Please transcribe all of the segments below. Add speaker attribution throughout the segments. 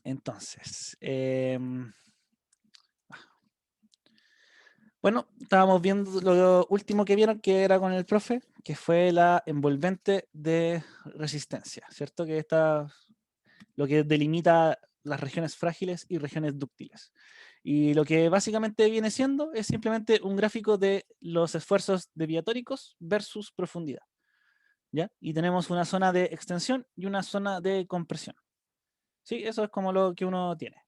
Speaker 1: Entonces, bueno, estábamos viendo lo último que vieron que era con el profe, que fue la envolvente de resistencia, ¿cierto? Que está lo que delimita las regiones frágiles y regiones dúctiles. Y lo que básicamente viene siendo es simplemente un gráfico de los esfuerzos deviatóricos versus profundidad, ¿ya? Y tenemos una zona de extensión y una zona de compresión. Sí, eso es como lo que uno tiene.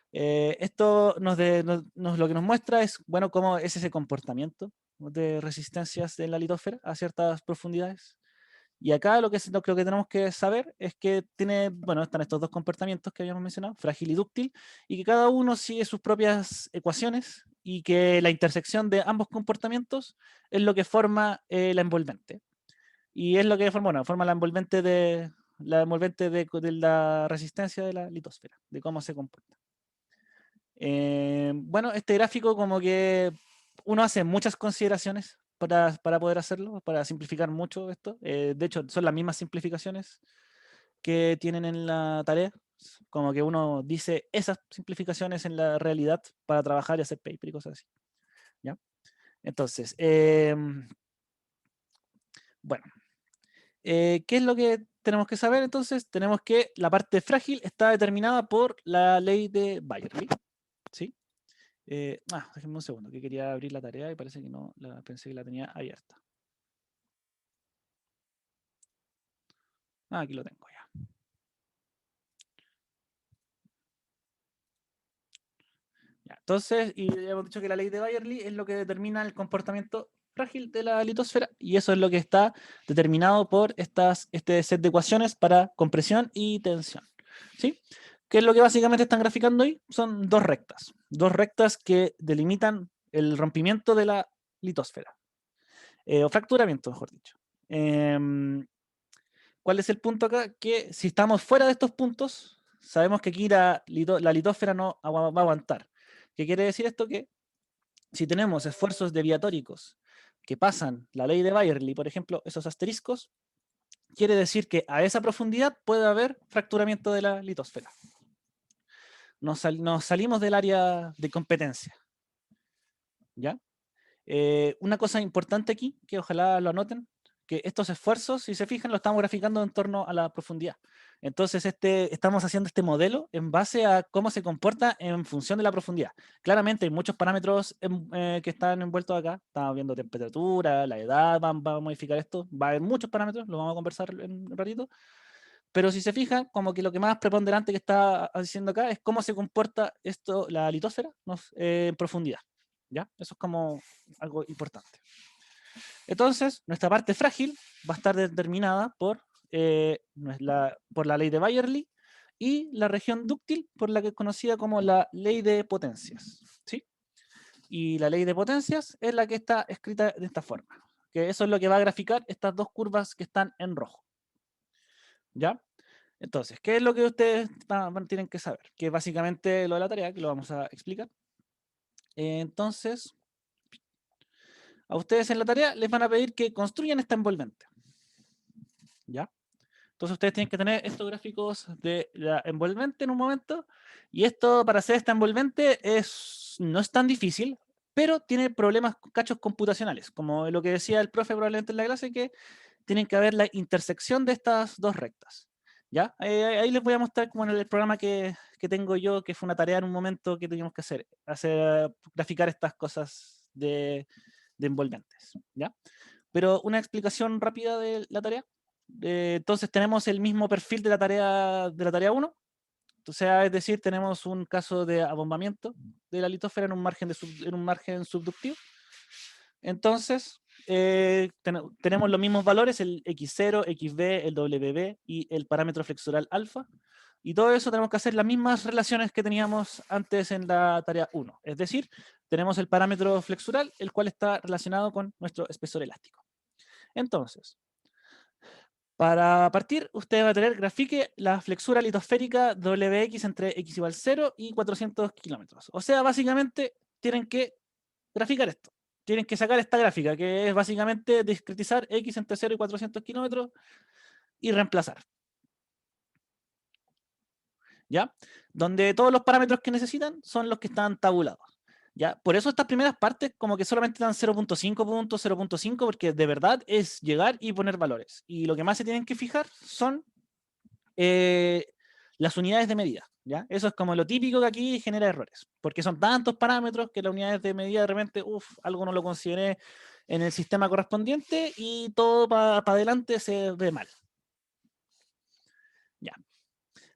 Speaker 1: Esto lo que nos muestra es, bueno, cómo es ese comportamiento de resistencias de la litósfera a ciertas profundidades. Y acá lo que tenemos que saber es que tiene, bueno, están estos dos comportamientos que habíamos mencionado, frágil y dúctil, y que cada uno sigue sus propias ecuaciones y que la intersección de ambos comportamientos es lo que forma la envolvente. Y es lo que forma, bueno, forma la envolvente de la resistencia de la litosfera, de cómo se comporta. Bueno, este gráfico como que uno hace muchas consideraciones para poder hacerlo, para simplificar mucho esto. De hecho, son las mismas simplificaciones que tienen en la tarea. Como que uno dice esas simplificaciones en la realidad para trabajar y hacer paper y cosas así. ¿Ya? Entonces, bueno, ¿qué es lo que tenemos que saber? Entonces, tenemos que la parte frágil está determinada por la ley de Bayerly. ¿Sí? Déjenme un segundo, que quería abrir la tarea y parece que no, pensé que la tenía abierta. Aquí lo tengo ya. Ya, entonces, y ya hemos dicho que la ley de Bayerly es lo que determina el comportamiento frágil de la litosfera y eso es lo que está determinado por este set de ecuaciones para compresión y tensión. ¿Sí? ¿Qué es lo que básicamente están graficando ahí? Son dos rectas que delimitan el rompimiento de la litosfera, o fracturamiento, mejor dicho. ¿Cuál es el punto acá? Que si estamos fuera de estos puntos, sabemos que aquí la litósfera no va a aguantar. ¿Qué quiere decir esto? Que si tenemos esfuerzos deviatóricos que pasan la ley de Bayerly, por ejemplo, esos asteriscos, quiere decir que a esa profundidad puede haber fracturamiento de la litósfera. Nos salimos del área de competencia. ¿Ya? Una cosa importante aquí, que ojalá lo anoten, que estos esfuerzos, si se fijan, lo estamos graficando en torno a la profundidad. Entonces, estamos haciendo este modelo en base a cómo se comporta en función de la profundidad. Claramente hay muchos parámetros que están envueltos acá. Estamos viendo temperatura, la edad, va a modificar esto. Va a haber muchos parámetros, lo vamos a conversar en un ratito. Pero si se fijan, como que lo que más preponderante que está haciendo acá es cómo se comporta esto, la litosfera, en profundidad. ¿Ya? Eso es como algo importante. Entonces, nuestra parte frágil va a estar determinada por la ley de Bayerly y la región dúctil por la que es conocida como la ley de potencias. ¿Sí? Y la ley de potencias es la que está escrita de esta forma, que eso es lo que va a graficar estas dos curvas que están en rojo. ¿Ya? Entonces, ¿qué es lo que ustedes tienen que saber? Que es básicamente lo de la tarea, que lo vamos a explicar. Entonces, a ustedes en la tarea les van a pedir que construyan esta envolvente. ¿Ya? Entonces ustedes tienen que tener estos gráficos de la envolvente en un momento. Y esto, para hacer esta envolvente, no es tan difícil, pero tiene problemas, cachos computacionales. Como lo que decía el profe probablemente en la clase, que tienen que haber la intersección de estas dos rectas. ¿Ya? Ahí les voy a mostrar como en el programa que tengo yo, que fue una tarea en un momento que teníamos que graficar estas cosas de envolventes. ¿Ya? Pero una explicación rápida de la tarea. Entonces tenemos el mismo perfil de la tarea 1. O sea, es decir, tenemos un caso de abombamiento de la litósfera en un margen subductivo. Entonces, tenemos los mismos valores, el X0, XB, el WB y el parámetro flexural alfa. Y todo eso tenemos que hacer las mismas relaciones que teníamos antes en la tarea 1. Es decir, tenemos el parámetro flexural, el cual está relacionado con nuestro espesor elástico. Entonces, para partir, usted va a tener, grafique la flexura litosférica Wx entre x igual 0 y 400 kilómetros. O sea, básicamente tienen que graficar esto. Tienen que sacar esta gráfica, que es básicamente discretizar x entre 0 y 400 kilómetros y reemplazar. ¿ya? Donde todos los parámetros que necesitan son los que están tabulados. ¿Ya? Por eso estas primeras partes como que solamente dan 0.5 puntos, 0.5, porque de verdad es llegar y poner valores. Y lo que más se tienen que fijar son las unidades de medida. ¿Ya? Eso es como lo típico que aquí genera errores, porque son tantos parámetros que las unidades de medida de repente, algo no lo consideré en el sistema correspondiente y todo para adelante se ve mal. Ya.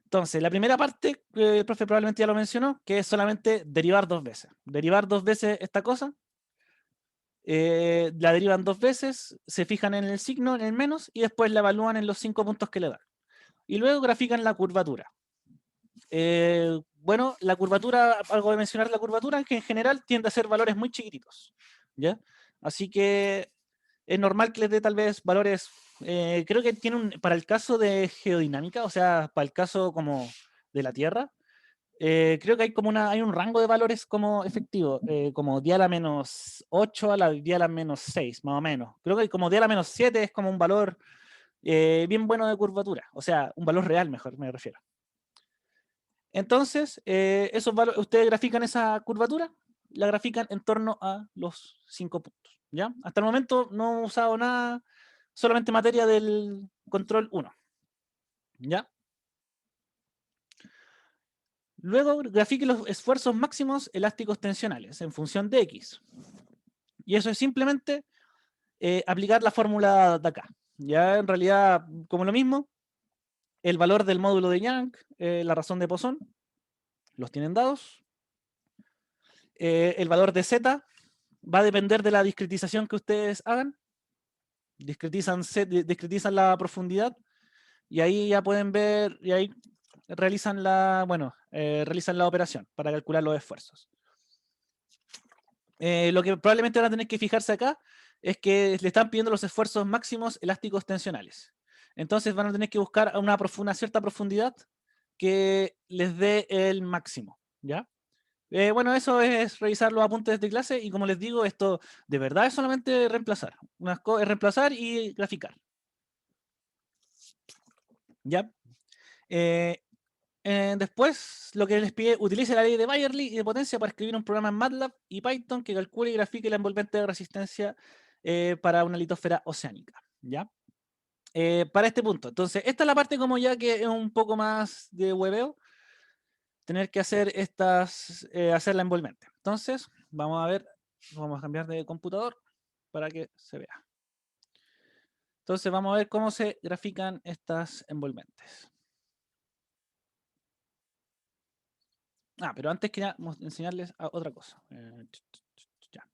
Speaker 1: Entonces, la primera parte, el profe probablemente ya lo mencionó, que es solamente derivar dos veces. Derivar dos veces esta cosa, la derivan dos veces, se fijan en el signo, en el menos, y después la evalúan en los 5 puntos que le dan. Y luego grafican la curvatura. Bueno, la curvatura, algo de mencionar la curvatura, que en general tiende a ser valores muy chiquititos, ¿ya? Así que es normal que les dé tal vez valores, creo que tiene para el caso de geodinámica, o sea, para el caso como de la Tierra, creo que hay como hay un rango de valores como efectivo, como día a la menos 8 a la día a la menos 6, más o menos. Creo que como día a la menos 7 es como un valor bien bueno de curvatura, o sea, un valor real mejor me refiero. Entonces, esos valores, ustedes grafican esa curvatura, la grafican en torno a los 5 puntos, ¿ya? Hasta el momento no he usado nada, solamente materia del control 1, ¿ya? Luego grafique los esfuerzos máximos elásticos tensionales en función de X. Y eso es simplemente aplicar la fórmula de acá. Ya en realidad, como lo mismo, el valor del módulo de Young, la razón de Poisson, los tienen dados. El valor de Z va a depender de la discretización que ustedes hagan. Discretizan la profundidad y ahí ya pueden ver, y ahí realizan realizan la operación para calcular los esfuerzos. Lo que probablemente van a tener que fijarse acá es que le están pidiendo los esfuerzos máximos elásticos tensionales. Entonces van a tener que buscar una cierta profundidad que les dé el máximo, ¿ya? Bueno, eso es revisar los apuntes de clase y como les digo, esto de verdad es solamente reemplazar. Es reemplazar y graficar. ¿Ya? Después, lo que les pide, utilice la ley de Bayerly y de potencia para escribir un programa en MATLAB y Python que calcule y grafique la envolvente de resistencia para una litosfera oceánica. ¿Ya? Para este punto. Entonces, esta es la parte como ya que es un poco más de hueveo, tener que hacer hacer la envolvente. Entonces, vamos a ver, vamos a cambiar de computador para que se vea. Entonces, vamos a ver cómo se grafican estas envolventes. Pero antes quería enseñarles otra cosa. Ya.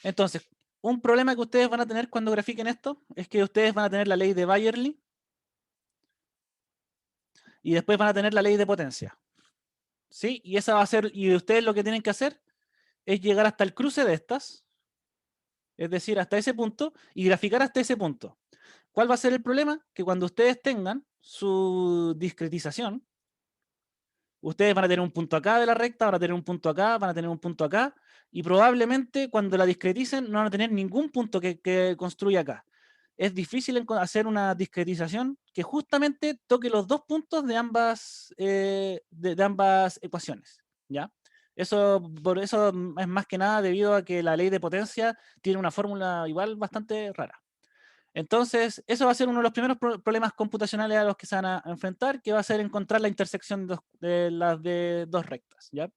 Speaker 1: Entonces, un problema que ustedes van a tener cuando grafiquen esto es que ustedes van a tener la ley de Bayerly y después van a tener la ley de potencia. ¿Sí? Y esa va a ser, y ustedes lo que tienen que hacer es llegar hasta el cruce de estas, es decir, hasta ese punto, y graficar hasta ese punto. ¿Cuál va a ser el problema? Que cuando ustedes tengan su discretización, ustedes van a tener un punto acá de la recta, van a tener un punto acá, van a tener un punto acá, y probablemente cuando la discreticen no van a tener ningún punto que construya acá. Es difícil hacer una discretización que justamente toque los dos puntos de ambas, de ambas ecuaciones, ¿ya? Por eso es más que nada debido a que la ley de potencia tiene una fórmula igual bastante rara. Entonces, eso va a ser uno de los primeros problemas computacionales a los que se van a enfrentar, que va a ser encontrar la intersección de las de dos rectas, ¿ya?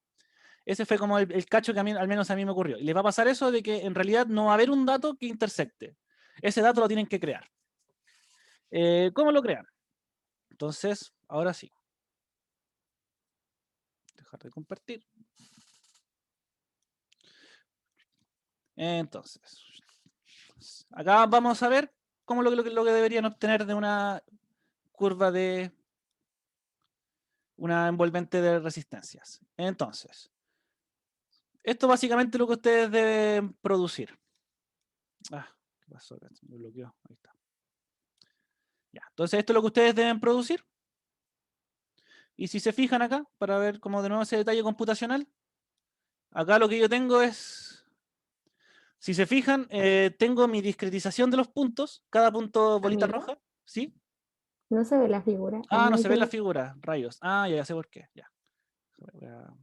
Speaker 1: Ese fue como el cacho que al menos a mí me ocurrió. Y les va a pasar eso de que en realidad no va a haber un dato que intersecte. Ese dato lo tienen que crear. ¿Cómo lo crean? Entonces, ahora sí. Dejar de compartir. Entonces, acá vamos a ver cómo lo que deberían obtener de una curva de una envolvente de resistencias. Entonces, esto básicamente es lo que ustedes deben producir. ¿Qué pasó acá? Se me bloqueó. Ahí está. Ya, entonces esto es lo que ustedes deben producir. Y si se fijan acá, para ver como de nuevo ese detalle computacional, acá lo que yo tengo es, si se fijan, tengo mi discretización de los puntos, cada punto bolita roja, ¿sí?
Speaker 2: No se ve la figura.
Speaker 1: Ah, no
Speaker 2: No
Speaker 1: se ve la
Speaker 2: tiene
Speaker 1: figura, rayos. Ah, ya sé por qué. Ya. Voy a-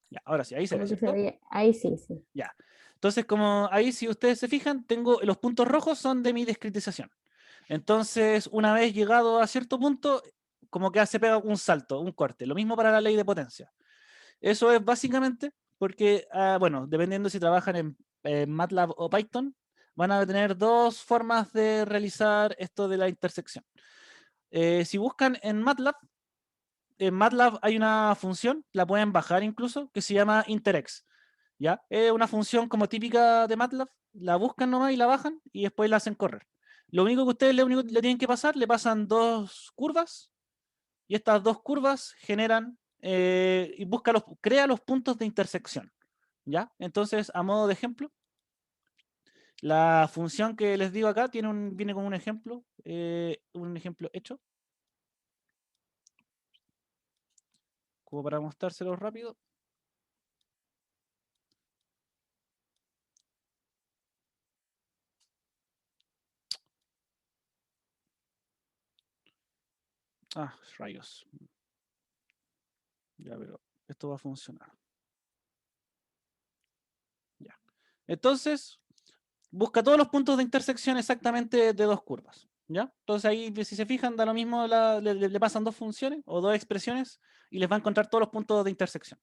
Speaker 1: Ya, ahora sí, ahí se ve,
Speaker 2: como que se
Speaker 1: ¿cierto?
Speaker 2: veía. Ahí sí, sí.
Speaker 1: Ya. Entonces, como ahí, si ustedes se fijan, tengo los puntos rojos son de mi discretización. Entonces, una vez llegado a cierto punto, como que se pega un salto, un corte. Lo mismo para la ley de potencia. Eso es básicamente porque, bueno, dependiendo si trabajan en MATLAB o Python, van a tener dos formas de realizar esto de la intersección. Si buscan en MATLAB hay una función, la pueden bajar incluso, que se llama interx. ¿Ya? Es una función como típica de MATLAB, la buscan nomás y la bajan y después la hacen correr. Lo único que ustedes le tienen que pasar, le pasan dos curvas y estas dos curvas generan y crea los puntos de intersección. ¿Ya? Entonces, a modo de ejemplo, la función que les digo acá viene con un ejemplo hecho, como para mostrárselo rápido. Ah, rayos. Ya, pero esto va a funcionar. Ya. Entonces, busca todos los puntos de intersección exactamente de dos curvas. ¿Ya? Entonces ahí, si se fijan, da lo mismo, le pasan dos funciones o dos expresiones y les va a encontrar todos los puntos de intersección.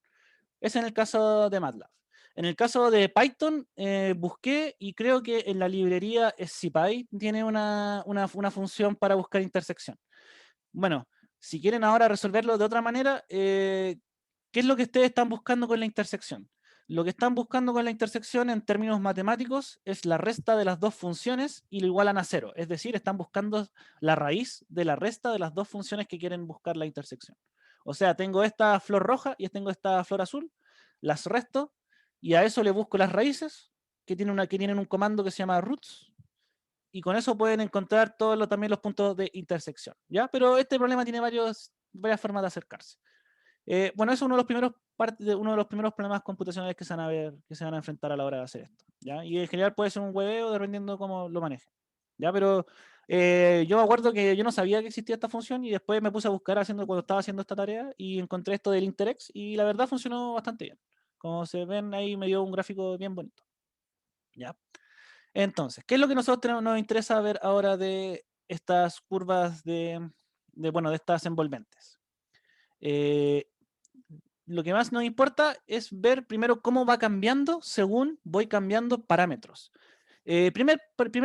Speaker 1: Es en el caso de MATLAB. En el caso de Python, busqué y creo que en la librería SciPy tiene una función para buscar intersección. Bueno, si quieren ahora resolverlo de otra manera, ¿qué es lo que ustedes están buscando con la intersección? Lo que están buscando con la intersección en términos matemáticos es la resta de las dos funciones y lo igualan a cero. Es decir, están buscando la raíz de la resta de las dos funciones que quieren buscar la intersección. O sea, tengo esta flor roja y tengo esta flor azul, las resto y a eso le busco las raíces que tienen un comando que se llama roots y con eso pueden encontrar también los puntos de intersección, ¿ya? Pero este problema tiene varias formas de acercarse. Bueno, es uno de los primeros problemas computacionales que se van a ver, que se van a enfrentar a la hora de hacer esto, ¿ya? Y en general puede ser un hueveo dependiendo cómo lo maneje, ¿ya? Pero yo me acuerdo que yo no sabía que existía esta función y después me puse a buscar cuando estaba haciendo esta tarea y encontré esto del interx y la verdad funcionó bastante bien. Como se ven ahí me dio un gráfico bien bonito, ¿ya? Entonces, ¿qué es lo que nosotros nos interesa ver ahora de estas curvas bueno, de estas envolventes? Eh, lo que más nos importa es ver primero cómo va cambiando según voy cambiando parámetros. El primer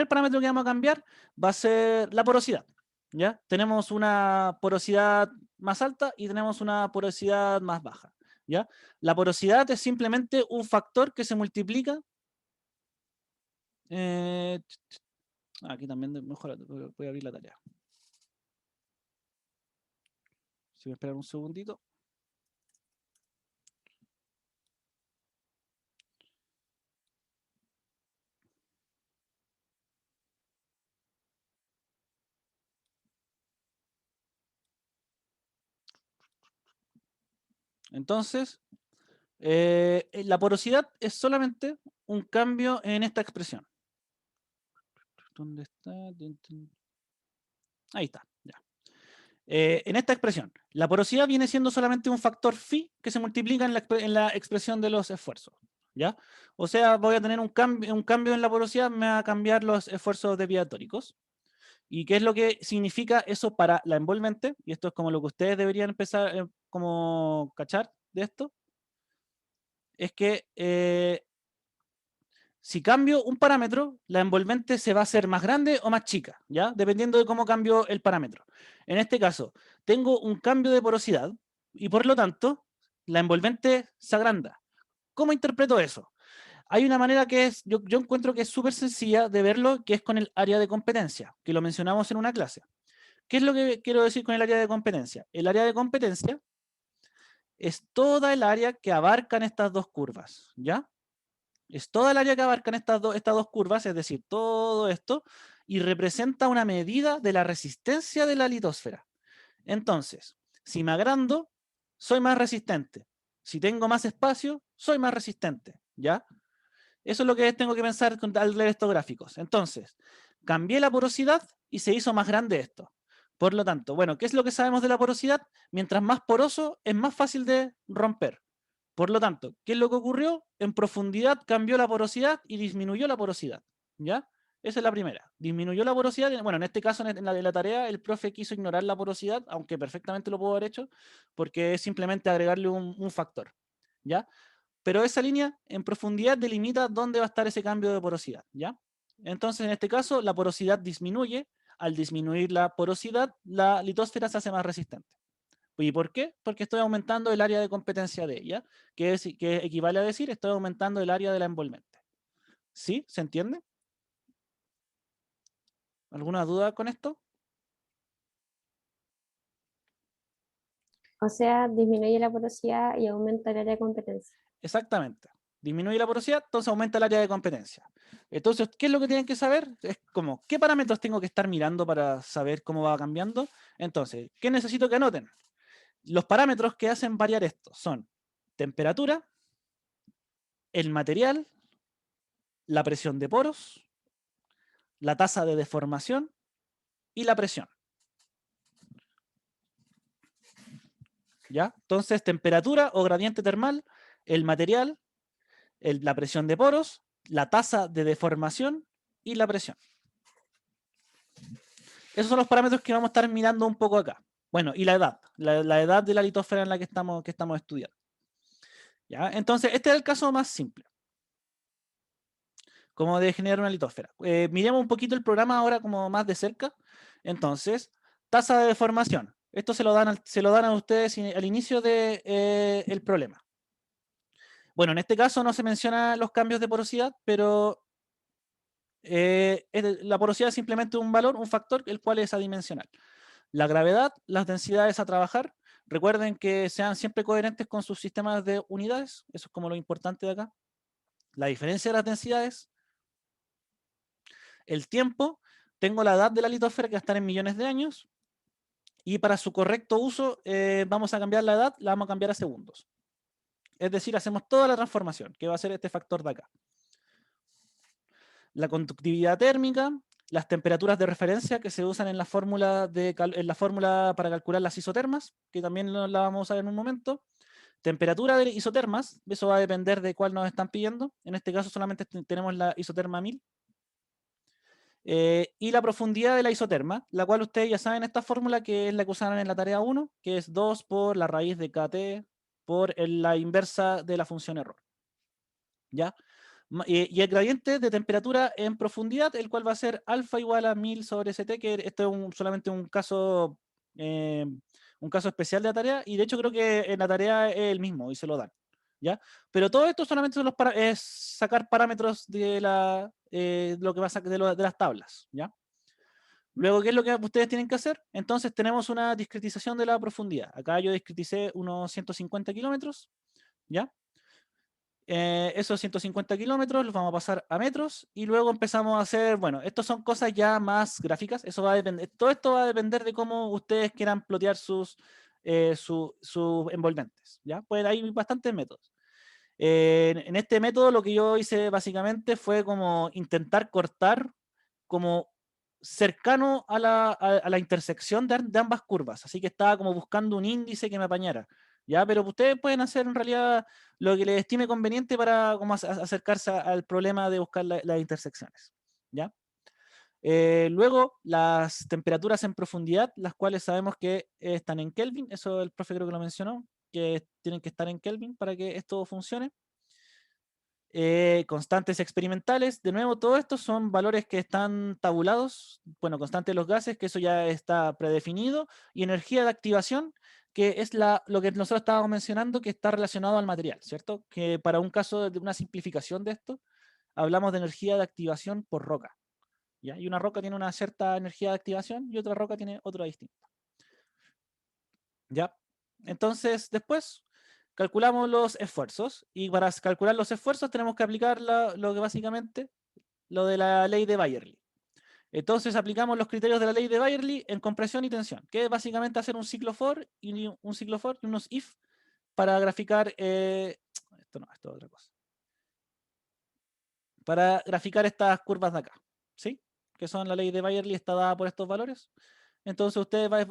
Speaker 1: parámetro que vamos a cambiar va a ser la porosidad. ¿Ya? Tenemos una porosidad más alta y tenemos una porosidad más baja. ¿Ya? La porosidad es simplemente un factor que se multiplica. eh, Aquí también mejor voy a abrir la tarea. Si voy a esperar un segundito. Entonces, la porosidad es solamente un cambio en esta expresión. ¿Dónde está? Ahí está. Ya. En esta expresión, la porosidad viene siendo solamente un factor phi que se multiplica en la expresión de los esfuerzos. ¿Ya? O sea, voy a tener un cambio en la porosidad, me va a cambiar los esfuerzos deviatóricos. ¿Y qué es lo que significa eso para la envolvente? Y esto es como lo que ustedes deberían empezar como cachar de esto. Es que si cambio un parámetro, la envolvente se va a hacer más grande o más chica, ¿ya? Dependiendo de cómo cambio el parámetro. En este caso, tengo un cambio de porosidad y por lo tanto, la envolvente se agranda. ¿Cómo interpreto eso? Hay una manera yo encuentro que es súper sencilla de verlo, que es con el área de competencia, que lo mencionamos en una clase. ¿Qué es lo que quiero decir con el área de competencia? El área de competencia es toda el área que abarcan estas dos curvas, ¿ya? Es toda el área que abarcan estas dos curvas, es decir, todo esto, y representa una medida de la resistencia de la litosfera. Entonces, si me agrando, soy más resistente. Si tengo más espacio, soy más resistente, ¿ya? Eso es lo que tengo que pensar al leer estos gráficos. Entonces, cambié la porosidad y se hizo más grande esto. Por lo tanto, bueno, ¿qué es lo que sabemos de la porosidad? Mientras más poroso, es más fácil de romper. Por lo tanto, ¿qué es lo que ocurrió? En profundidad cambió la porosidad y disminuyó la porosidad. ¿Ya? Esa es la primera. Disminuyó la porosidad. Bueno, en este caso, en la de la tarea, el profe quiso ignorar la porosidad, aunque perfectamente lo pudo haber hecho, porque es simplemente agregarle un factor. ¿Ya? Pero esa línea en profundidad delimita dónde va a estar ese cambio de porosidad. ¿Ya? Entonces, en este caso, la porosidad disminuye. Al disminuir la porosidad, la litosfera se hace más resistente. ¿Y por qué? Porque estoy aumentando el área de competencia de ella, que equivale a decir estoy aumentando el área de la envolvente. ¿Sí? ¿Se entiende? ¿Alguna duda con esto?
Speaker 2: O sea, disminuye la porosidad y aumenta el área de competencia.
Speaker 1: Exactamente. Disminuye la porosidad, entonces aumenta el área de competencia. Entonces, ¿qué es lo que tienen que saber? Es como, ¿qué parámetros tengo que estar mirando para saber cómo va cambiando? Entonces, ¿qué necesito que anoten? Los parámetros que hacen variar esto son temperatura, el material, la presión de poros, la tasa de deformación y la presión. ¿Ya? Entonces, temperatura o gradiente termal, el material, la presión de poros, la tasa de deformación y la presión. Esos son los parámetros que vamos a estar mirando un poco acá. Bueno, y la edad, la edad de la litosfera en la que estamos estudiando. ¿Ya? Entonces, este es el caso más simple, como de generar una litosfera. Miremos un poquito el programa ahora como más de cerca. Entonces, tasa de deformación. Esto se lo dan a ustedes al inicio del el problema. Bueno, en este caso no se mencionan los cambios de porosidad, pero la porosidad es simplemente un valor, un factor, el cual es adimensional. La gravedad, las densidades a trabajar, recuerden que sean siempre coherentes con sus sistemas de unidades, eso es como lo importante de acá. La diferencia de las densidades, el tiempo, tengo la edad de la litosfera que va a estar en millones de años, y para su correcto uso vamos a cambiar la edad, la vamos a cambiar a segundos. Es decir, hacemos toda la transformación, que va a ser este factor de acá. La conductividad térmica, las temperaturas de referencia que se usan en la fórmula, para calcular las isotermas, que también la vamos a usar en un momento. Temperatura de isotermas, eso va a depender de cuál nos están pidiendo. En este caso solamente tenemos la isoterma 1000. Y la profundidad de la isoterma, la cual ustedes ya saben esta fórmula, que es la que usaron en la tarea 1, que es 2 por la raíz de kt por la inversa de la función error. ¿Ya? Y el gradiente de temperatura en profundidad, el cual va a ser alfa igual a 1000 sobre st, que esto es solamente eh, un caso especial de la tarea, y de hecho creo que en la tarea es el mismo y se lo dan. ¿Ya? Pero todo esto solamente son es sacar parámetros de lo que va a de las tablas. ¿Ya? Luego, ¿qué es lo que ustedes tienen que hacer? Entonces tenemos una discretización de la profundidad. Acá yo discreticé unos 150 kilómetros. ¿Ya? Esos 150 kilómetros los vamos a pasar a metros y luego empezamos a hacer, bueno, estas son cosas ya más gráficas, eso va a depender, todo esto va a depender de cómo ustedes quieran plotear sus envolventes, ¿ya? Pues hay bastantes métodos. En este método lo que yo hice básicamente fue como intentar cortar como cercano a la intersección de ambas curvas, así que estaba como buscando un índice que me apañara, ¿ya? Pero ustedes pueden hacer en realidad lo que les estime conveniente para como acercarse al problema de buscar las intersecciones, ¿ya? Luego, las temperaturas en profundidad, las cuales sabemos que están en Kelvin, eso el profe creo que lo mencionó, que tienen que estar en Kelvin para que esto funcione. Constantes experimentales, de nuevo, todo esto son valores que están tabulados, bueno, constante de los gases, que eso ya está predefinido, y energía de activación, que es lo que nosotros estábamos mencionando, que está relacionado al material, ¿cierto? Que para un caso de una simplificación de esto, hablamos de energía de activación por roca, ¿ya? Y una roca tiene una cierta energía de activación y otra roca tiene otra distinta, ¿ya? Entonces, después calculamos los esfuerzos y para calcular los esfuerzos tenemos que aplicar lo que básicamente, lo de la ley de Bayerly. Entonces aplicamos los criterios de la ley de Bayerly en compresión y tensión, que es básicamente hacer un ciclo for y unos if para graficar, esto no, esto es otra cosa, para graficar estas curvas de acá, ¿sí? que son la ley de Bayerly, está dada por estos valores. Entonces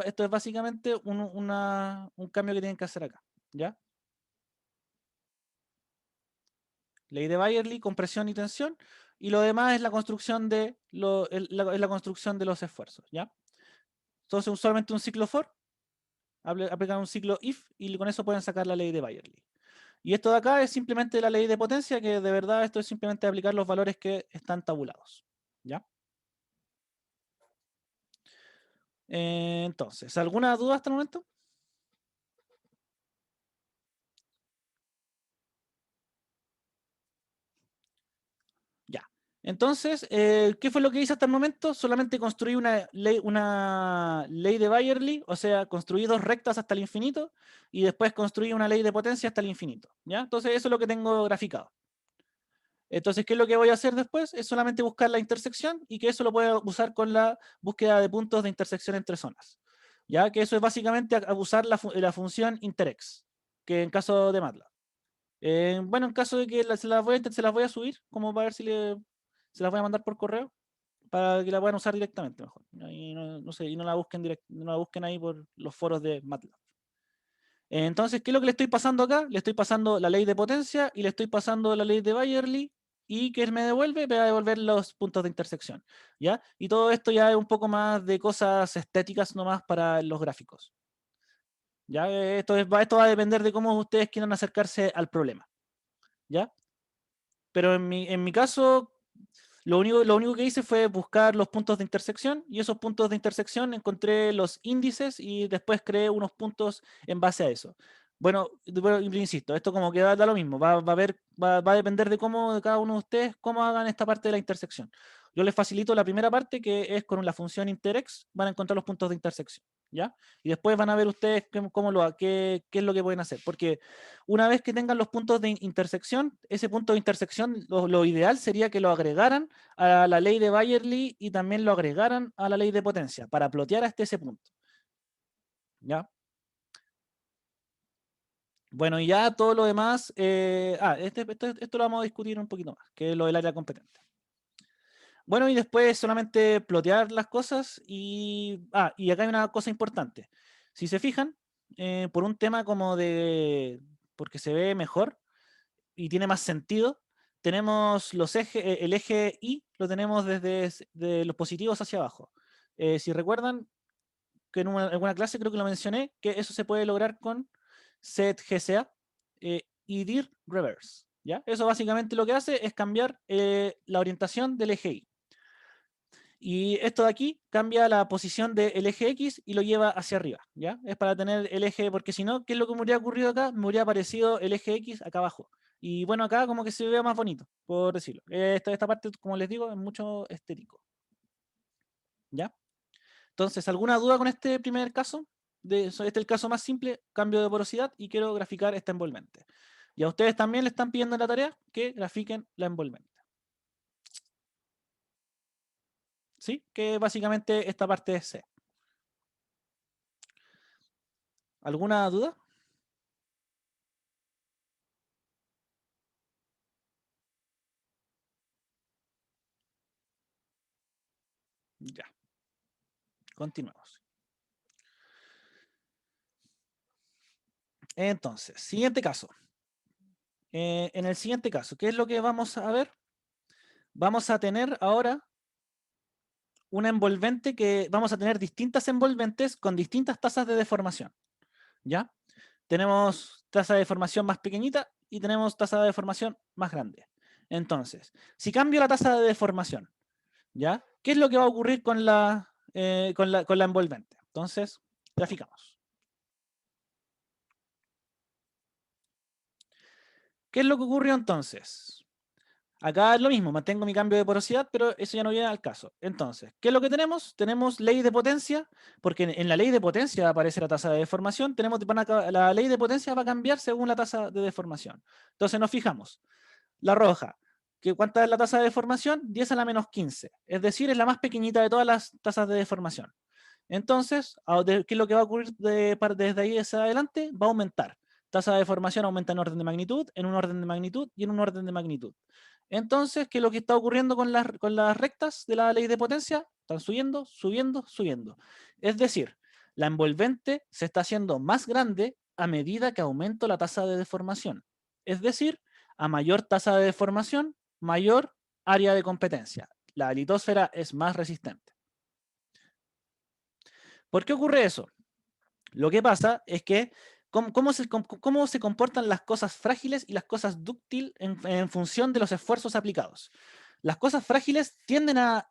Speaker 1: esto es básicamente un cambio que tienen que hacer acá, ¿ya? Ley de Bayerly, compresión y tensión, y lo demás es la construcción de, la construcción de los esfuerzos, ¿ya? Entonces usualmente un ciclo for, aplican un ciclo if, y con eso pueden sacar la ley de Bayerly. Y esto de acá es simplemente la ley de potencia, que de verdad esto es simplemente aplicar los valores que están tabulados, ¿ya? Entonces, ¿alguna duda hasta el momento? Ya. Entonces, ¿qué fue lo que hice hasta el momento? Solamente construí una ley de Bayerly, o sea, construí dos rectas hasta el infinito y después construí una ley de potencia hasta el infinito, ¿ya? Entonces, eso es lo que tengo graficado. Entonces, ¿qué es lo que voy a hacer después? Es solamente buscar la intersección y que eso lo puedo usar con la búsqueda de puntos de intersección entre zonas. Ya que eso es básicamente usar la función interx, que en caso de MATLAB. Bueno, en caso de que se las voy a subir, como para ver si se las voy a mandar por correo, para que la puedan usar directamente mejor. Y no sé, y no la busquen no la busquen ahí por los foros de MATLAB. Entonces, ¿qué es lo que le estoy pasando acá? Le estoy pasando la ley de potencia y le estoy pasando la ley de Bayerly. ¿Y qué me devuelve? Me va a devolver los puntos de intersección, ¿ya? Y todo esto ya es un poco más de cosas estéticas nomás para los gráficos. ¿Ya? Esto va a depender de cómo ustedes quieran acercarse al problema, ¿ya? Pero en mi caso, lo único que hice fue buscar los puntos de intersección y esos puntos de intersección encontré los índices y después creé unos puntos en base a eso. Bueno, insisto, esto como que da lo mismo, va a depender de cómo de cada uno de ustedes, cómo hagan esta parte de la intersección. Yo les facilito la primera parte, que es con la función interx, van a encontrar los puntos de intersección, ¿ya? Y después van a ver ustedes qué es lo que pueden hacer, porque una vez que tengan los puntos de intersección, ese punto de intersección, lo ideal sería que lo agregaran a la ley de Bayerly y también lo agregaran a la ley de potencia para plotear hasta ese punto. ¿Ya? Bueno, y ya todo lo demás, esto lo vamos a discutir un poquito más, que es lo del área competente. Bueno, y después solamente plotear las cosas y acá hay una cosa importante. Si se fijan, por un tema porque se ve mejor y tiene más sentido, tenemos el eje Y lo tenemos de los positivos hacia abajo. Si recuerdan que en alguna clase creo que lo mencioné, que eso se puede lograr con set GCA y dir reverse. ¿Ya? Eso básicamente lo que hace es cambiar la orientación del eje Y. Y esto de aquí cambia la posición del eje X y lo lleva hacia arriba, ¿ya? Es para tener el eje, porque si no, ¿qué es lo que me habría ocurrido acá? Me habría aparecido el eje X acá abajo. Y bueno, acá como que se vea más bonito, por decirlo. Esta parte, como les digo, es mucho estético, ¿ya? Entonces, ¿alguna duda con este primer caso? Este es el caso más simple, cambio de porosidad, y quiero graficar esta envolvente. Y a ustedes también le están pidiendo en la tarea que grafiquen la envolvente. ¿Sí? Que básicamente esta parte es C. ¿Alguna duda? Ya, continuemos. Entonces, siguiente caso. En el siguiente caso, ¿qué es lo que vamos a ver? Vamos a tener ahora una envolvente vamos a tener distintas envolventes con distintas tasas de deformación. ¿Ya? Tenemos tasa de deformación más pequeñita y tenemos tasa de deformación más grande. Entonces, si cambio la tasa de deformación, ¿ya? ¿Qué es lo que va a ocurrir con la envolvente? Entonces, graficamos. ¿Qué es lo que ocurrió entonces? Acá es lo mismo, mantengo mi cambio de porosidad, pero eso ya no viene al caso. Entonces, ¿qué es lo que tenemos? Tenemos ley de potencia, porque en la ley de potencia aparece la tasa de deformación. La ley de potencia va a cambiar según la tasa de deformación. Entonces nos fijamos. La roja, ¿cuánta es la tasa de deformación? 10 a la menos 15. Es decir, es la más pequeñita de todas las tasas de deformación. Entonces, ¿qué es lo que va a ocurrir desde ahí hacia adelante? Va a aumentar. Tasa de deformación aumenta en orden de magnitud, en un orden de magnitud y en un orden de magnitud. Entonces, ¿qué es lo que está ocurriendo con las rectas de la ley de potencia? Están subiendo, subiendo, subiendo. Es decir, la envolvente se está haciendo más grande a medida que aumento la tasa de deformación. Es decir, a mayor tasa de deformación, mayor área de competencia. La litosfera es más resistente. ¿Por qué ocurre eso? Lo que pasa es que cómo se comportan las cosas frágiles y las cosas dúctiles en función de los esfuerzos aplicados. Las cosas frágiles tienden a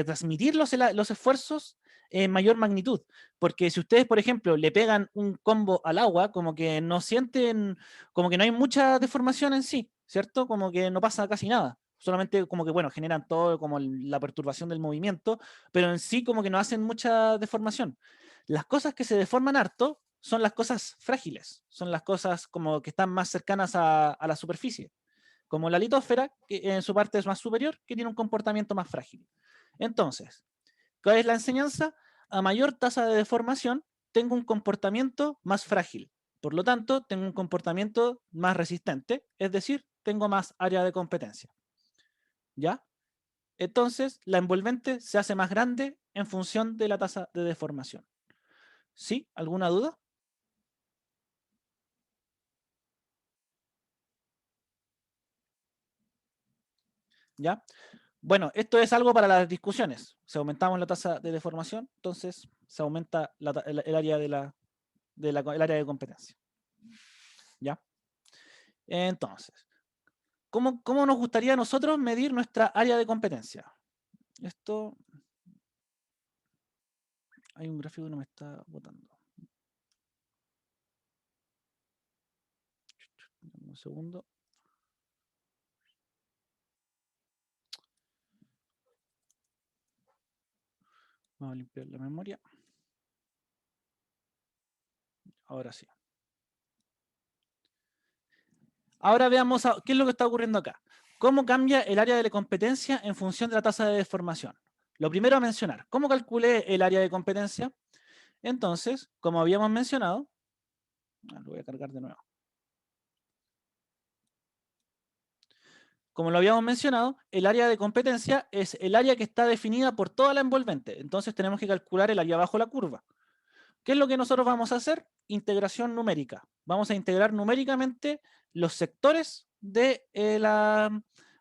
Speaker 1: transmitir los esfuerzos en mayor magnitud, porque si ustedes, por ejemplo, le pegan un combo al agua, como que no sienten, como que no hay mucha deformación en sí, ¿cierto? Como que no pasa casi nada. Solamente como que, bueno, generan todo como la perturbación del movimiento, pero en sí como que no hacen mucha deformación. Las cosas que se deforman harto son las cosas frágiles, son las cosas como que están más cercanas a la superficie, como la litósfera, que en su parte es más superior, que tiene un comportamiento más frágil. Entonces, ¿cuál es la enseñanza? A mayor tasa de deformación, tengo un comportamiento más frágil. Por lo tanto, tengo un comportamiento más resistente, es decir, tengo más área de competencia. ¿Ya? Entonces, la envolvente se hace más grande en función de la tasa de deformación. ¿Sí? ¿Alguna duda? ¿Ya? Bueno, esto es algo para las discusiones. Si aumentamos la tasa de deformación, entonces se aumenta el área el área de competencia. ¿Ya? Entonces, ¿cómo nos gustaría a nosotros medir nuestra área de competencia? Esto, hay un gráfico que no me está botando. Un segundo. Vamos a limpiar la memoria. Ahora sí. Ahora veamos qué es lo que está ocurriendo acá. ¿Cómo cambia el área de competencia en función de la tasa de deformación? Lo primero a mencionar, ¿cómo calculé el área de competencia? Entonces, como habíamos mencionado, lo voy a cargar de nuevo. Como lo habíamos mencionado, el área de competencia es el área que está definida por toda la envolvente. Entonces tenemos que calcular el área bajo la curva. ¿Qué es lo que nosotros vamos a hacer? Integración numérica. Vamos a integrar numéricamente los sectores de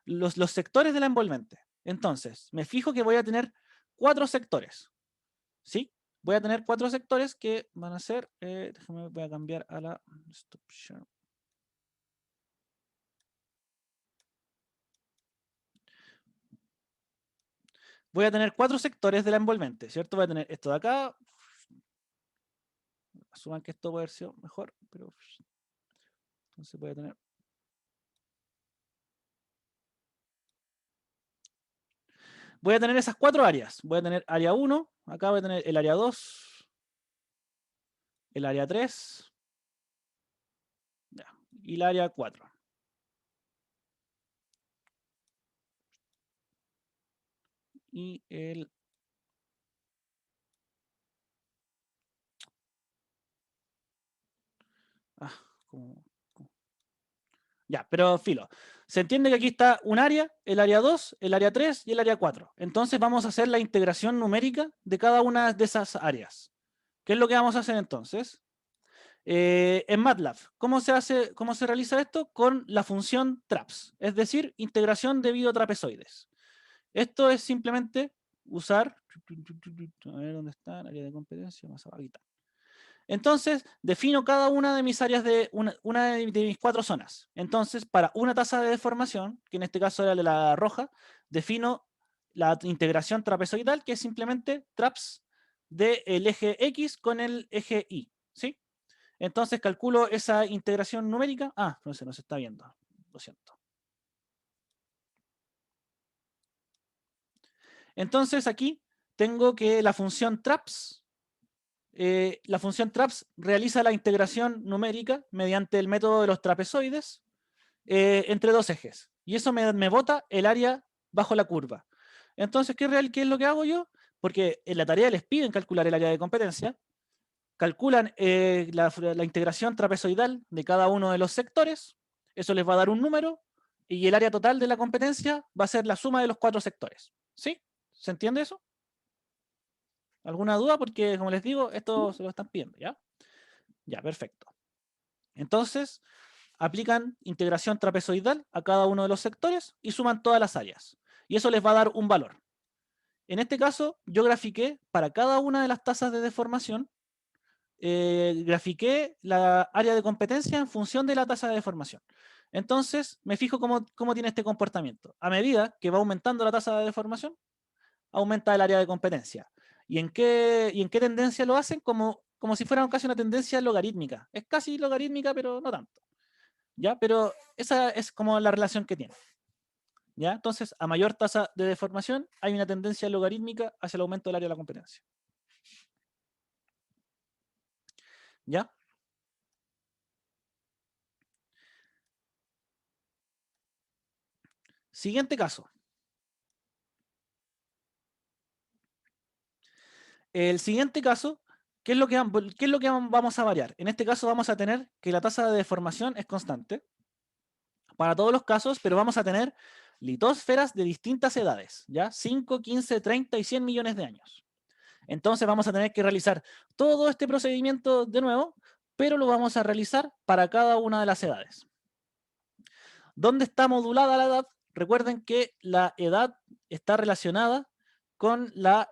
Speaker 1: los sectores de la envolvente. Entonces, me fijo que voy a tener 4 sectores. ¿Sí? Voy a tener 4 sectores que van a ser, déjame, voy a cambiar a la stop share. Voy a tener 4 sectores de la envolvente, ¿cierto? Voy a tener esto de acá. Asuman que esto puede haber sido mejor, pero entonces voy a tener. Voy a tener esas 4 áreas. Voy a tener área 1, acá voy a tener el área 2, el área 3 y el área 4. Y el. Ah, como. Ya, pero filo. Se entiende que aquí está un área, el área 2, el área 3 y el área 4. Entonces vamos a hacer la integración numérica de cada una de esas áreas. ¿Qué es lo que vamos a hacer entonces? En MATLAB, cómo se realiza esto? Con la función TRAPS, es decir, integración de trapezoides. Esto es simplemente usar, a ver dónde está, el área de competencia, más abajo. Entonces, defino cada una de mis áreas de una de mis 4 zonas. Entonces, para una tasa de deformación, que en este caso era la roja, defino la integración trapezoidal, que es simplemente TRAPS del eje X con el eje Y. ¿Sí? Entonces calculo esa integración numérica. Ah, no se nos está viendo. Lo siento. Entonces aquí tengo que la función TRAPS realiza la integración numérica mediante el método de los trapezoides entre 2 ejes. Y eso me bota el área bajo la curva. Entonces, ¿qué es lo que hago yo? Porque en la tarea les piden calcular el área de competencia. Calculan la integración trapezoidal de cada uno de los sectores. Eso les va a dar un número. y el área total de la competencia va a ser la suma de los 4 sectores. ¿Sí? ¿Se entiende eso? ¿Alguna duda? Porque, como les digo, esto se lo están pidiendo, ¿ya? Ya, perfecto. Entonces, aplican integración trapezoidal a cada uno de los sectores y suman todas las áreas. Y eso les va a dar un valor. En este caso, yo grafiqué para cada una de las tasas de deformación, grafiqué la área de competencia en función de la tasa de deformación. Entonces, me fijo cómo tiene este comportamiento. A medida que va aumentando la tasa de deformación, aumenta el área de competencia. ¿Y en qué tendencia lo hacen? Como si fuera casi una tendencia logarítmica. Es casi logarítmica, pero no tanto. ¿Ya? Pero esa es como la relación que tiene. ¿Ya? Entonces, a mayor tasa de deformación, hay una tendencia logarítmica hacia el aumento del área de la competencia. ¿Ya? Siguiente caso. El siguiente caso, ¿qué es lo que vamos a variar? En este caso vamos a tener que la tasa de deformación es constante para todos los casos, pero vamos a tener litósferas de distintas edades, ¿ya? 5, 15, 30 y 100 millones de años. Entonces vamos a tener que realizar todo este procedimiento de nuevo, pero lo vamos a realizar para cada una de las edades. ¿Dónde está modulada la edad? Recuerden que la edad está relacionada con la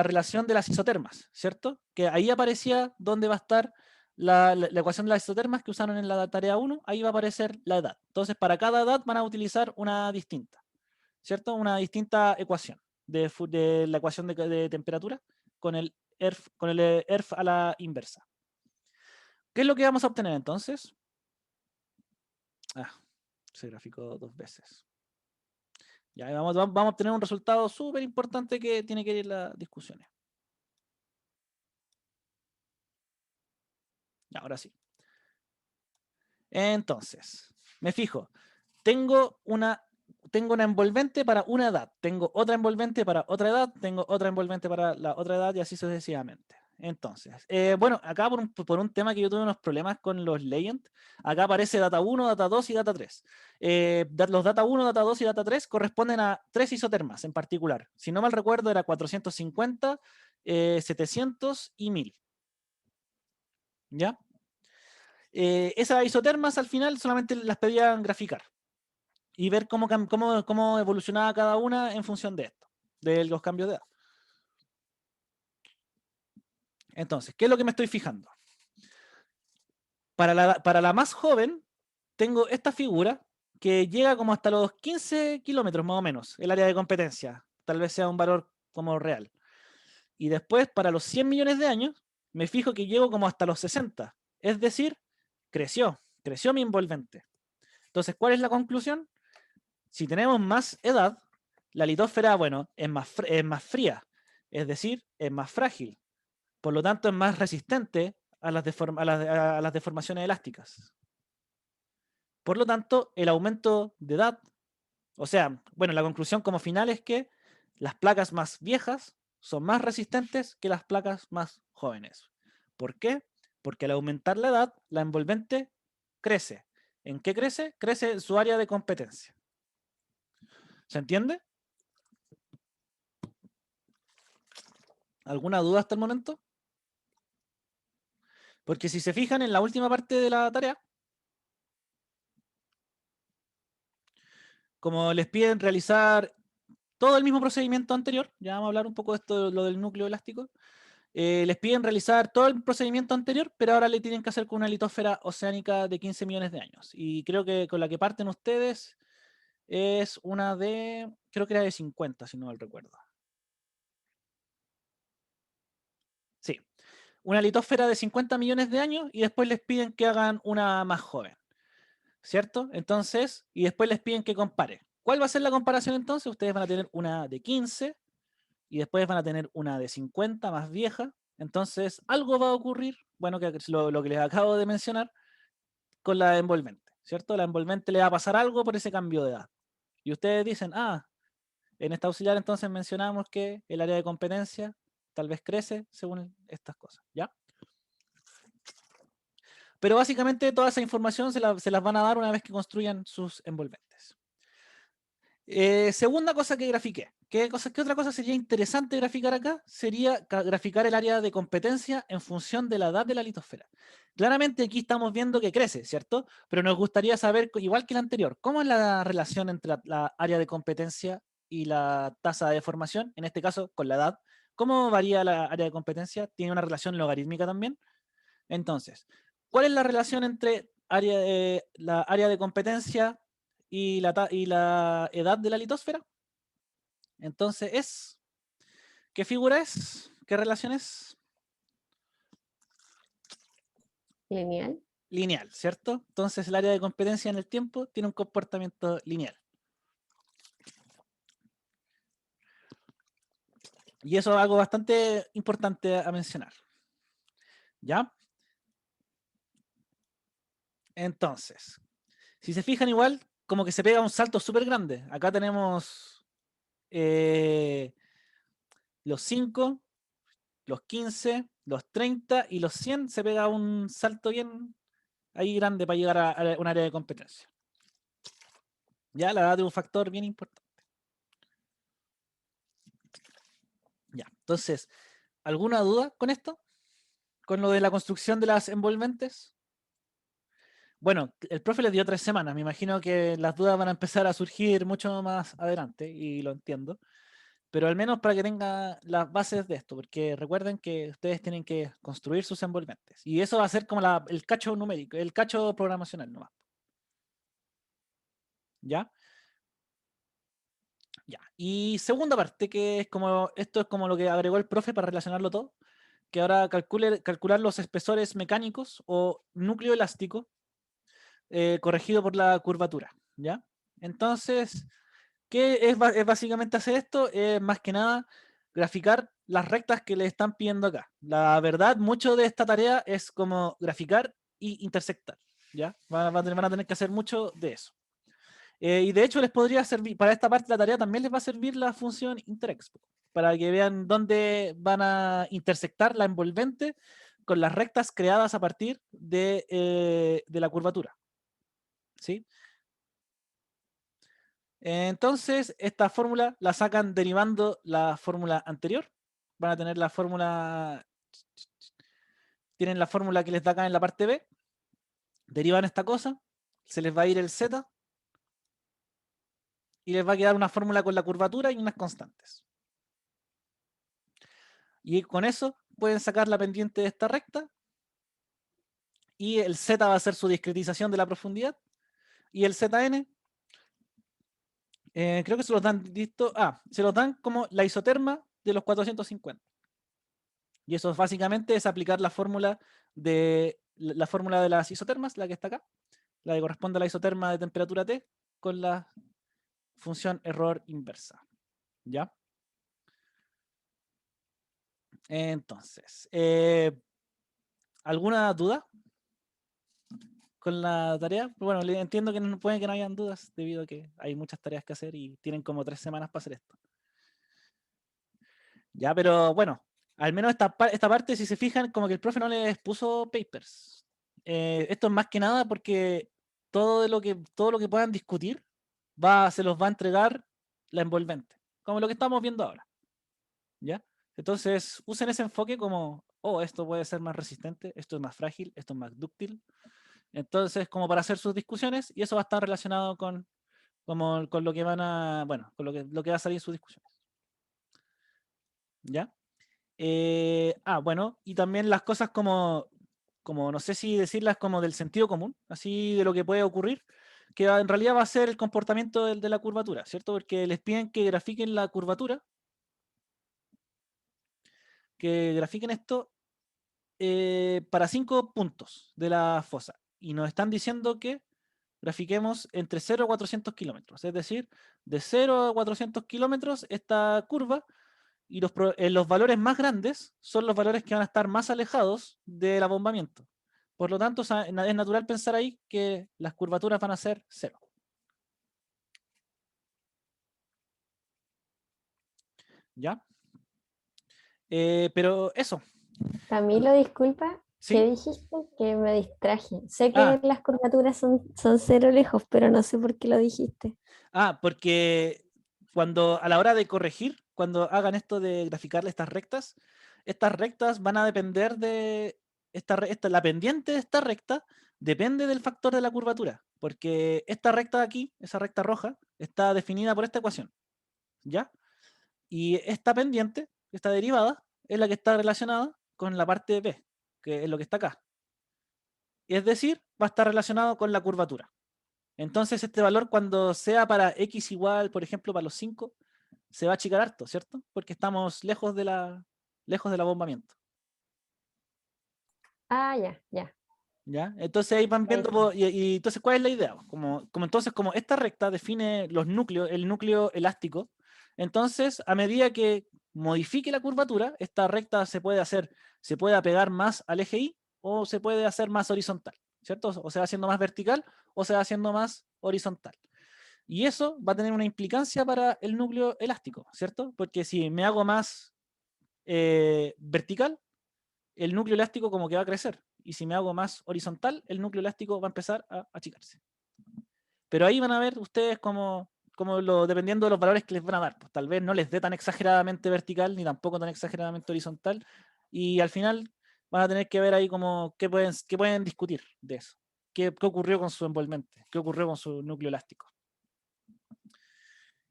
Speaker 1: relación de las isotermas, ¿cierto? Que ahí aparecía dónde va a estar la ecuación de las isotermas que usaron en la tarea 1, ahí va a aparecer la edad. Entonces, para cada edad van a utilizar una distinta, ¿cierto? Una distinta ecuación de la ecuación de temperatura con el ERF a la inversa. ¿Qué es lo que vamos a obtener entonces? Se graficó 2 veces. Ya, vamos a obtener un resultado súper importante que tiene que ir en las discusiones. Ya, ahora sí. Entonces, me fijo, tengo una envolvente para una edad, tengo otra envolvente para otra edad, tengo otra envolvente para la otra edad y así sucesivamente. Entonces, bueno, acá por un tema que yo tuve unos problemas con los Legend, acá aparece data 1, data 2 y data 3. Los data 1, data 2 y data 3 corresponden a 3 isotermas en particular. Si no mal recuerdo, era 450, 700 y 1000. ¿Ya? Esas isotermas al final solamente las pedían graficar y ver cómo evolucionaba cada una en función de esto, de los cambios de edad. Entonces, ¿qué es lo que me estoy fijando? Para la más joven, tengo esta figura que llega como hasta los 15 kilómetros más o menos, el área de competencia. Tal vez sea un valor como real. Y después, para los 100 millones de años, me fijo que llego como hasta los 60. Es decir, creció mi envolvente. Entonces, ¿cuál es la conclusión? Si tenemos más edad, la litósfera, bueno, es más fría, es decir, es más frágil. Por lo tanto, es más resistente a las deformaciones elásticas. Por lo tanto, el aumento de edad, o sea, bueno, la conclusión como final es que las placas más viejas son más resistentes que las placas más jóvenes. ¿Por qué? Porque al aumentar la edad, la envolvente crece. ¿En qué crece? Crece en su área de competencia. ¿Se entiende? ¿Alguna duda hasta el momento? Porque si se fijan en la última parte de la tarea, como les piden realizar todo el mismo procedimiento anterior, ya vamos a hablar un poco de esto, lo del núcleo elástico, les piden realizar todo el procedimiento anterior, pero ahora le tienen que hacer con una litósfera oceánica de 15 millones de años. Y creo que con la que parten ustedes es una creo que era de 50, si no mal recuerdo. Sí, una litósfera de 50 millones de años y después les piden que hagan una más joven. ¿Cierto? Entonces, y después les piden que compare. ¿Cuál va a ser la comparación entonces? Ustedes van a tener una de 15 y después van a tener una de 50 más vieja. Entonces, algo va a ocurrir, bueno, que es lo que les acabo de mencionar, con la envolvente, ¿cierto? La envolvente le va a pasar algo por ese cambio de edad. Y ustedes dicen, en esta auxiliar entonces mencionamos que el área de competencia tal vez crece según estas cosas, ¿ya? Pero básicamente toda esa información se las van a dar una vez que construyan sus envolventes. Segunda cosa que grafiqué. ¿Qué otra cosa sería interesante graficar acá? Sería graficar el área de competencia en función de la edad de la litosfera. Claramente aquí estamos viendo que crece, ¿cierto? Pero nos gustaría saber, igual que la anterior, ¿cómo es la relación entre la área de competencia y la tasa de deformación? En este caso, con la edad. ¿Cómo varía la área de competencia? ¿Tiene una relación logarítmica también? Entonces, ¿cuál es la relación entre la área de competencia y la edad de la litosfera? Entonces ¿qué figura es? ¿Qué relación es?
Speaker 2: Lineal.
Speaker 1: Lineal, ¿cierto? Entonces el área de competencia en el tiempo tiene un comportamiento lineal. Y eso es algo bastante importante a mencionar. ¿Ya? Entonces, si se fijan igual, como que se pega un salto súper grande. Acá tenemos los 5, los 15, los 30 y los 100. Se pega un salto bien ahí grande para llegar a un área de competencia. Ya, la edad es un factor bien importante. Ya, entonces, ¿alguna duda con esto? ¿Con lo de la construcción de las envolventes? Bueno, el profe les dio 3 semanas. Me imagino que las dudas van a empezar a surgir mucho más adelante, y lo entiendo. Pero al menos para que tengan las bases de esto, porque recuerden que ustedes tienen que construir sus envolventes. Y eso va a ser como el cacho numérico, el cacho programacional nomás. ¿Ya? Ya. Y segunda parte, que es como, esto es como lo que agregó el profe para relacionarlo todo, que ahora calcular los espesores mecánicos o núcleo elástico corregido por la curvatura, ¿ya? Entonces, ¿qué es básicamente hacer esto? Es más que nada graficar las rectas que le están pidiendo acá. La verdad, mucho de esta tarea es como graficar y intersectar, ¿ya? Van a tener que hacer mucho de eso. Y de hecho les podría servir, para esta parte de la tarea también les va a servir la función interexpo, para que vean dónde van a intersectar la envolvente con las rectas creadas a partir de la curvatura. ¿Sí? Entonces, esta fórmula la sacan derivando la fórmula anterior. Van a tener la fórmula, tienen la fórmula que les da acá en la parte B, derivan esta cosa, se les va a ir el z y les va a quedar una fórmula con la curvatura y unas constantes. Y con eso pueden sacar la pendiente de esta recta y el z va a ser su discretización de la profundidad y el zn creo que se los dan se los dan como la isoterma de los 450. Y eso básicamente es aplicar la fórmula de las isotermas, la que está acá, la que corresponde a la isoterma de temperatura T, con la función error inversa. ¿Ya? Entonces, ¿alguna duda con la tarea? Bueno, entiendo que pueden que no hayan dudas debido a que hay muchas tareas que hacer y tienen como 3 semanas para hacer esto. Ya, pero bueno, al menos esta parte, si se fijan, como que el profe no les puso papers. Esto es más que nada porque todo lo que puedan discutir se los va a entregar la envolvente, como lo que estamos viendo ahora. ¿Ya? Entonces, usen ese enfoque como, oh, esto puede ser más resistente, esto es más frágil, esto es más dúctil. Entonces, como para hacer sus discusiones, y eso va a estar relacionado con lo que bueno, con lo que va a salir en sus discusiones. ¿Ya? Bueno, y también las cosas como no sé si decirlas como del sentido común, así de lo que puede ocurrir, que en realidad va a ser el comportamiento de la curvatura, ¿cierto? Porque les piden que grafiquen la curvatura, que grafiquen esto para 5 puntos de la fosa. Y nos están diciendo que grafiquemos entre 0 a 400 kilómetros, es decir, de 0 a 400 kilómetros esta curva. Y los valores más grandes son los valores que van a estar más alejados del abombamiento. Por lo tanto, es natural pensar ahí que las curvaturas van a ser 0. ¿Ya? Pero eso,
Speaker 2: Camilo, disculpa. ¿Qué
Speaker 1: ¿Sí?
Speaker 2: dijiste? Que me distraje. Sé que
Speaker 1: Ah,
Speaker 2: las curvaturas son cero lejos, pero no sé por qué lo dijiste.
Speaker 1: porque cuando a la hora de corregir, cuando hagan esto de graficarle estas rectas van a depender de la pendiente de esta recta depende del factor de la curvatura, porque esta recta de aquí, esa recta roja, está definida por esta ecuación, ¿ya? Y esta pendiente, esta derivada, es la que está relacionada con la parte de B, que es lo que está acá. Es decir, va a estar relacionado con la curvatura. Entonces, este valor cuando sea para x igual, por ejemplo, para los 5, se va a achicar harto, ¿cierto? Porque estamos lejos del abombamiento.
Speaker 2: Ah, ya, ya.
Speaker 1: ¿Ya? Entonces ahí van
Speaker 2: Ahí
Speaker 1: viendo,
Speaker 2: sí.
Speaker 1: y entonces, ¿cuál es la idea? Como esta recta define los núcleos, el núcleo elástico, entonces a medida que modifique la curvatura, esta recta se puede apegar más al eje Y o se puede hacer más horizontal, ¿cierto? O se va haciendo más vertical o se va haciendo más horizontal. Y eso va a tener una implicancia para el núcleo elástico, ¿cierto? Porque si me hago más vertical, el núcleo elástico como que va a crecer. Y si me hago más horizontal, el núcleo elástico va a empezar a achicarse. Pero ahí van a ver ustedes dependiendo de los valores que les van a dar. Pues tal vez no les dé tan exageradamente vertical ni tampoco tan exageradamente horizontal. Y al final van a tener que ver ahí como qué pueden discutir de eso. ¿Qué ocurrió con su envolvente? ¿Qué ocurrió con su núcleo elástico?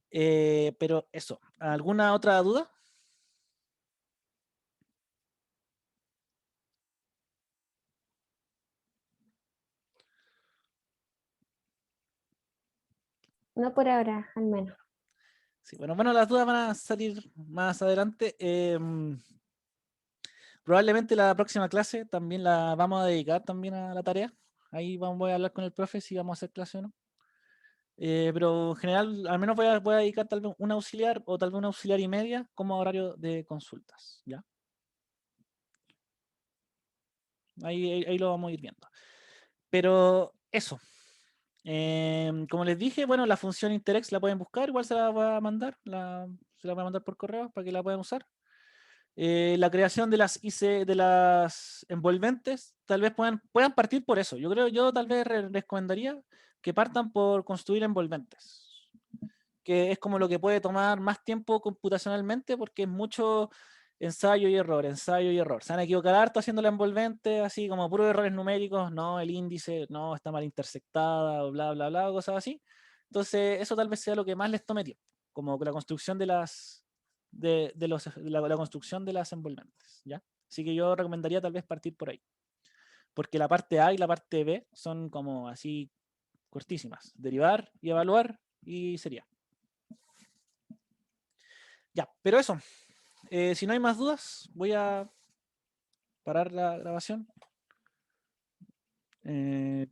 Speaker 1: Pero eso, ¿alguna otra duda?
Speaker 2: No por ahora, al menos.
Speaker 1: Sí, bueno, las dudas van a salir más adelante. Probablemente la próxima clase también la vamos a dedicar también a la tarea. Ahí voy a hablar con el profe si vamos a hacer clase o no. Pero en general, al menos voy a dedicar tal vez un auxiliar o tal vez una auxiliar y media como horario de consultas, ¿ya? Ahí lo vamos a ir viendo. Pero eso. Como les dije, bueno, la función interex la pueden buscar, igual se la voy a mandar, se la voy a mandar por correo para que la puedan usar. La creación de las de las envolventes, tal vez puedan partir por eso. Yo tal vez recomendaría que partan por construir envolventes, que es como lo que puede tomar más tiempo computacionalmente porque es mucho ensayo y error, ensayo y error. Se van a equivocar harto haciendo la envolvente, así como puros errores numéricos, no, el índice, no, está mal intersectada, o bla, bla, bla, o cosas así. Entonces, eso tal vez sea lo que más les tome tiempo, como la construcción la construcción de las envolventes, ¿ya? Así que yo recomendaría tal vez partir por ahí, porque la parte A y la parte B son como así cortísimas, derivar y evaluar y sería. Ya, pero eso, si no hay más dudas, voy a parar la grabación. Eh,